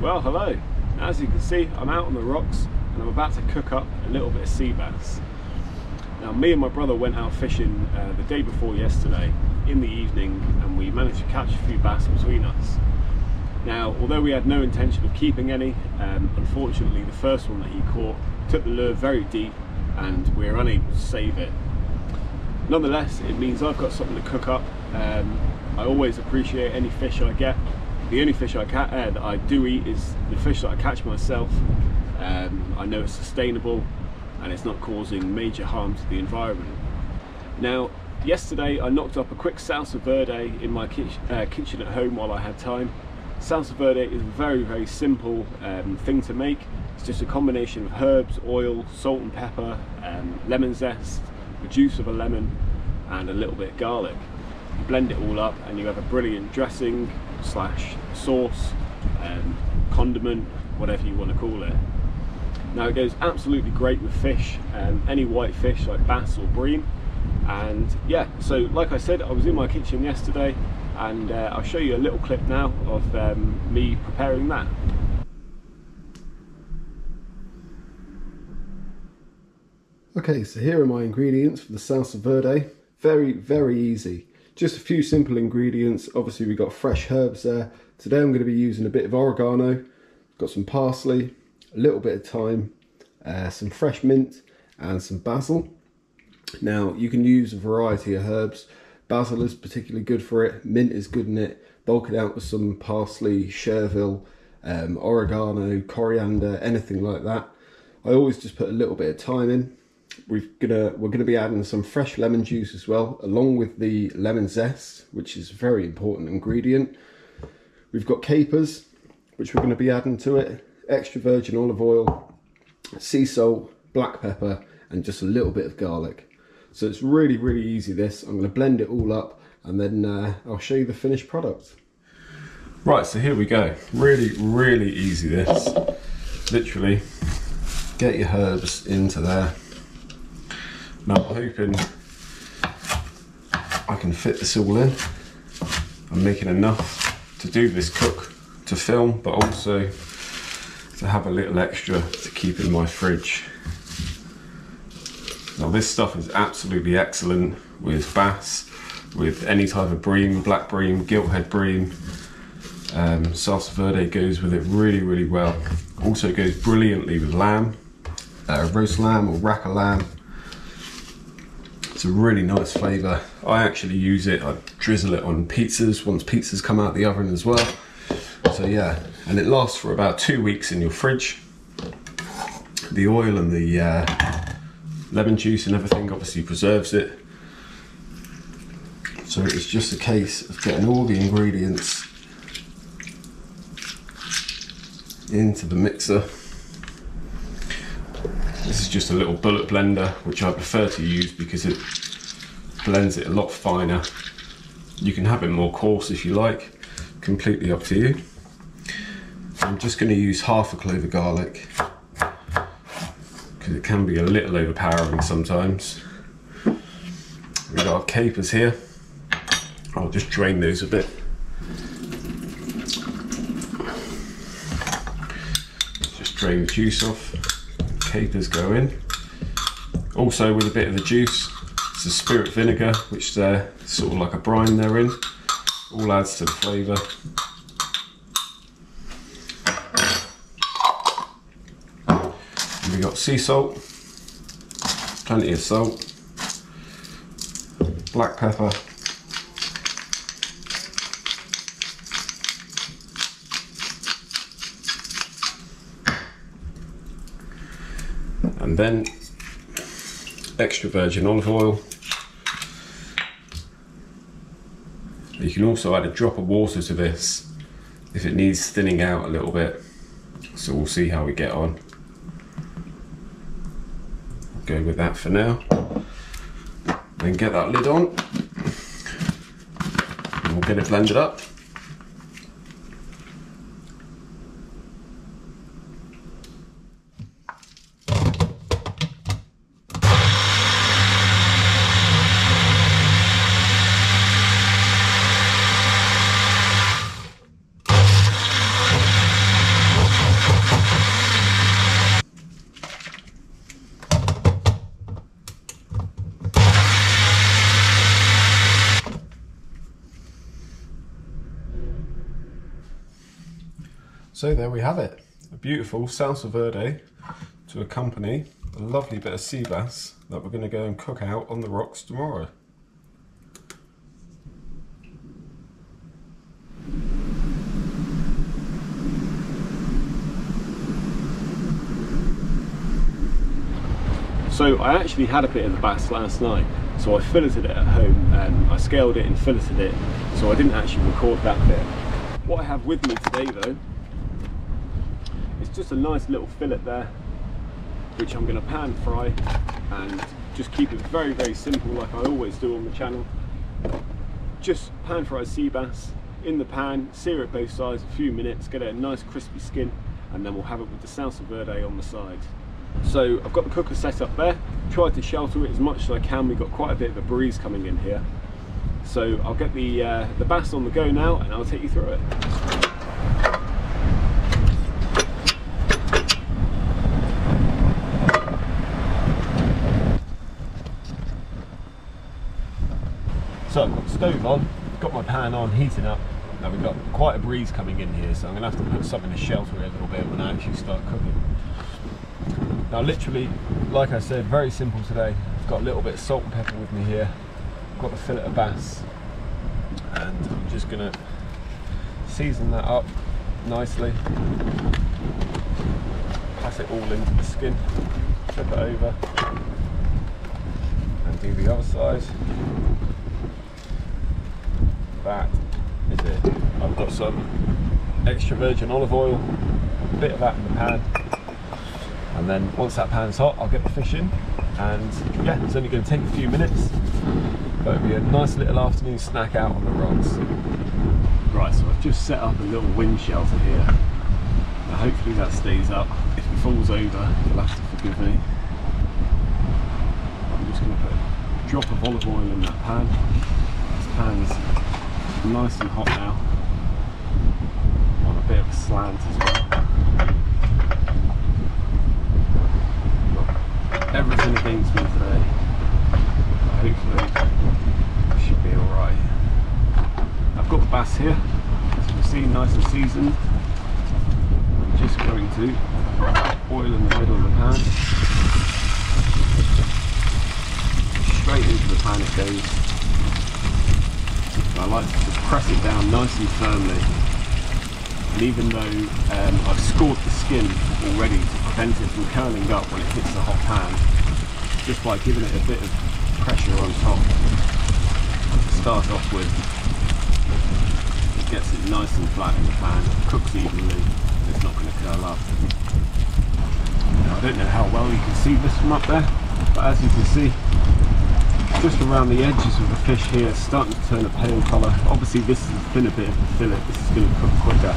Well, hello. As you can see, I'm out on the rocks and I'm about to cook up a little bit of sea bass. Now, me and my brother went out fishing the day before yesterday in the evening, and we managed to catch a few bass between us. Now, although we had no intention of keeping any, unfortunately the first one that he caught took the lure very deep and we were unable to save it. Nonetheless, it means I've got something to cook up. I always appreciate any fish I get. The only fish that I do eat is the fish that I catch myself. I know it's sustainable and it's not causing major harm to the environment. Now, yesterday I knocked up a quick Salsa Verde in my kitchen at home while I had time. Salsa Verde is a very simple thing to make. It's just a combination of herbs, oil, salt and pepper, lemon zest, the juice of a lemon and a little bit of garlic. You blend it all up and you have a brilliant dressing slash sauce, condiment, whatever you want to call it. Now, it goes absolutely great with fish, any white fish like bass or bream. And yeah, so like I said, I was in my kitchen yesterday and I'll show you a little clip now of me preparing that. Okay, so here are my ingredients for the Salsa Verde. Very easy. Just a few simple ingredients. Obviously we've got fresh herbs there. Today I'm going to be using a bit of oregano, got some parsley, a little bit of thyme, some fresh mint and some basil. Now, you can use a variety of herbs. Basil is particularly good for it, mint is good in it. Bulk it out with some parsley, chervil, oregano, coriander, anything like that. I always just put a little bit of thyme in. We're gonna be adding some fresh lemon juice as well, along with the lemon zest, which is a very important ingredient. We've got capers, which we're going to be adding to it, extra virgin olive oil, sea salt, black pepper, and just a little bit of garlic. So it's really easy this. I'm going to blend it all up and then I'll show you the finished product. Right, so here we go. Really easy this. Literally, get your herbs into there. Now I'm hoping I can fit this all in. I'm making enough to do this cook, to film, but also to have a little extra to keep in my fridge. Now this stuff is absolutely excellent with bass, with any type of bream, black bream, gilthead bream. Salsa Verde goes with it really well. Also goes brilliantly with lamb, roast lamb or rack of lamb. It's a really nice flavour. I actually use it, I drizzle it on pizzas once pizzas come out the oven as well. So yeah, and it lasts for about 2 weeks in your fridge. The oil and the lemon juice and everything obviously preserves it. So it's just a case of getting all the ingredients into the mixer. This is just a little bullet blender, which I prefer to use because it blends it a lot finer. You can have it more coarse if you like, completely up to you. I'm just going to use half a clove of garlic because it can be a little overpowering sometimes. We've got our capers here. I'll just drain those a bit. Just drain the juice off. Capers go in. Also with a bit of the juice, it's a spirit vinegar, which they're sort of like a brine they're in. All adds to the flavour. We got sea salt, plenty of salt, black pepper, and then extra virgin olive oil. You can also add a drop of water to this if it needs thinning out a little bit, so we'll see how we get on. I'll go with that for now, then get that lid on and we'll get it blended up. So there we have it, a beautiful Salsa Verde to accompany a lovely bit of sea bass that we're going to go and cook out on the rocks tomorrow. So I actually had a bit of the bass last night, so I filleted it at home and I scaled it and filleted it, so I didn't actually record that bit. What I have with me today though, is just a nice little fillet there, which I'm going to pan fry and just keep it very, very simple like I always do on the channel. Just pan fry sea bass in the pan, sear it both sides a few minutes, get it a nice crispy skin, and then we'll have it with the Salsa Verde on the side. So I've got the cooker set up there, tried to shelter it as much as I can. We've got quite a bit of a breeze coming in here. So I'll get the bass on the go now and I'll take you through it. So I've got the stove on, got my pan on, heating up. Now we've got quite a breeze coming in here, so I'm going to have to put something to shelter it a little bit when I actually start cooking. Now literally, like I said, very simple today. I've got a little bit of salt and pepper with me here. I've got the fillet of bass, and I'm just going to season that up nicely. Pass it all into the skin, flip it over, and do the other side. That is it. I've got some extra virgin olive oil, a bit of that in the pan. And then once that pan's hot, I'll get the fish in, and yeah, it's only going to take a few minutes, but it'll be a nice little afternoon snack out on the rocks. Right, so I've just set up a little wind shelter here. Now hopefully that stays up. If it falls over, you'll have to forgive me. I'm just going to put a drop of olive oil in that pan. This pan's nice and hot now, on a bit of a slant as well. Everything against me today, but hopefully it should be alright. I've got the bass here, as you can see, nice and seasoned. I'm just going to oil in the middle of the pan. Straight into the pan it goes. I like to just press it down nice and firmly. And even though I've scored the skin already to prevent it from curling up when it hits the hot pan, just by giving it a bit of pressure on top to start off with, it gets it nice and flat in the pan, cooks evenly, it's not going to curl up. Now, I don't know how well you can see this from up there, but as you can see, just around the edges of the fish here, it's starting to turn a pale colour. Obviously this is a thinner bit of the fillet, this is going to cook quicker.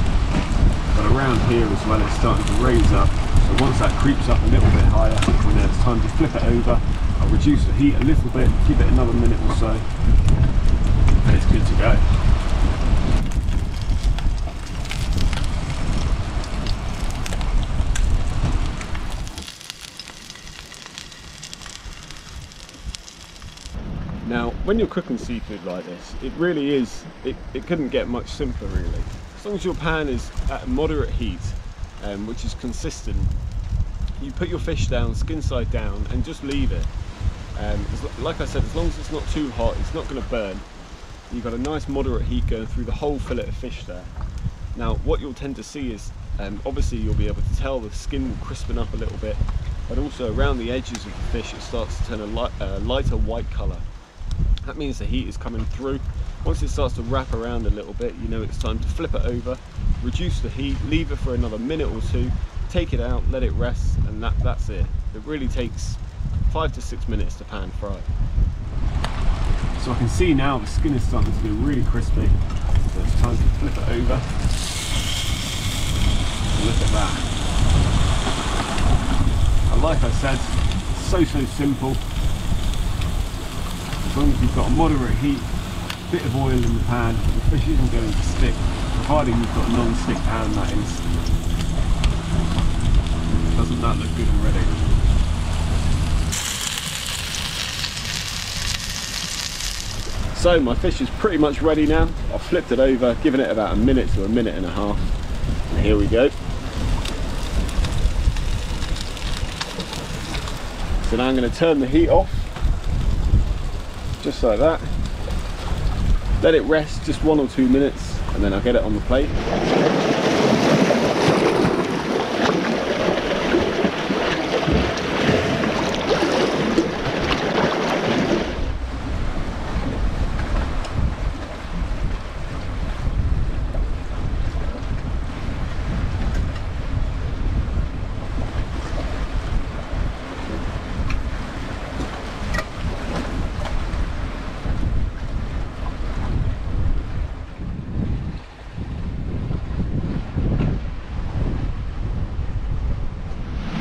But around here as well, it's starting to raise up. So once that creeps up a little bit higher, then it's time to flip it over. I'll reduce the heat a little bit, give it another minute or so, and it's good to go. Now, when you're cooking seafood like this, it really is, it couldn't get much simpler really. As long as your pan is at a moderate heat, which is consistent, you put your fish down, skin side down, and just leave it. Like I said, as long as it's not too hot, it's not going to burn. You've got a nice moderate heat going through the whole fillet of fish there. Now, what you'll tend to see is, obviously you'll be able to tell the skin will crispen up a little bit, but also around the edges of the fish it starts to turn a lighter white colour. That means the heat is coming through. Once it starts to wrap around a little bit, you know it's time to flip it over, reduce the heat, leave it for another minute or two, take it out, let it rest, and that's it. It really takes 5 to 6 minutes to pan fry. So I can see now the skin is starting to be really crispy, so it's time to flip it over. Look at that. And like I said, it's so simple. As long as you've got a moderate heat, a bit of oil in the pan, the fish isn't going to stick, providing you've got a non-stick pan, that is. Doesn't that look good already? So my fish is pretty much ready now. I've flipped it over, given it about a minute to a minute and a half. Here we go. So now I'm going to turn the heat off, just like that. Let it rest just 1 or 2 minutes, and then I'll get it on the plate.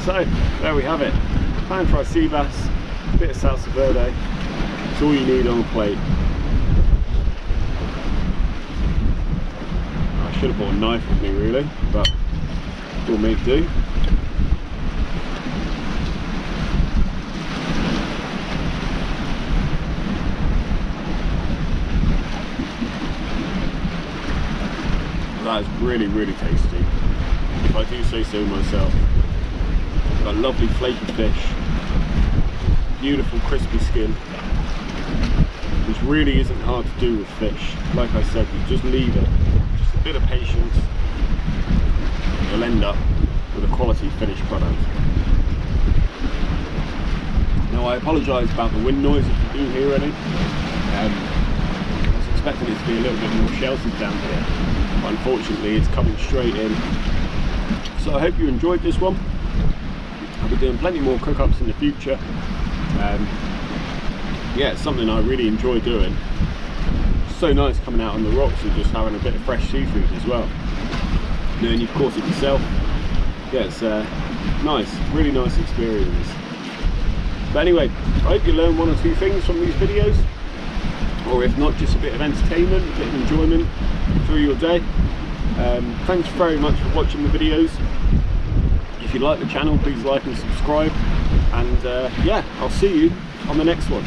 So there we have it, pan fried sea bass, a bit of salsa verde. It's all you need on the plate. I should have brought a knife with me really, but we'll make do. That is really, really tasty, if I do say so myself. Got a lovely flaky fish, beautiful crispy skin, which really isn't hard to do with fish. Like I said, you just leave it, just a bit of patience, you'll end up with a quality finished product. Now I apologise about the wind noise if you do hear any. I was expecting it to be a little bit more sheltered down here, but unfortunately it's coming straight in. So I hope you enjoyed this one. I'll be doing plenty more cook-ups in the future. Yeah, it's something I really enjoy doing. It's so nice coming out on the rocks and just having a bit of fresh seafood as well. Knowing you've caught it yourself. Yeah, it's nice, really nice experience. But anyway, I hope you learn 1 or 2 things from these videos. Or if not, just a bit of entertainment, a bit of enjoyment through your day. Thanks very much for watching the videos. If you like the channel, please like and subscribe, and yeah, I'll see you on the next one.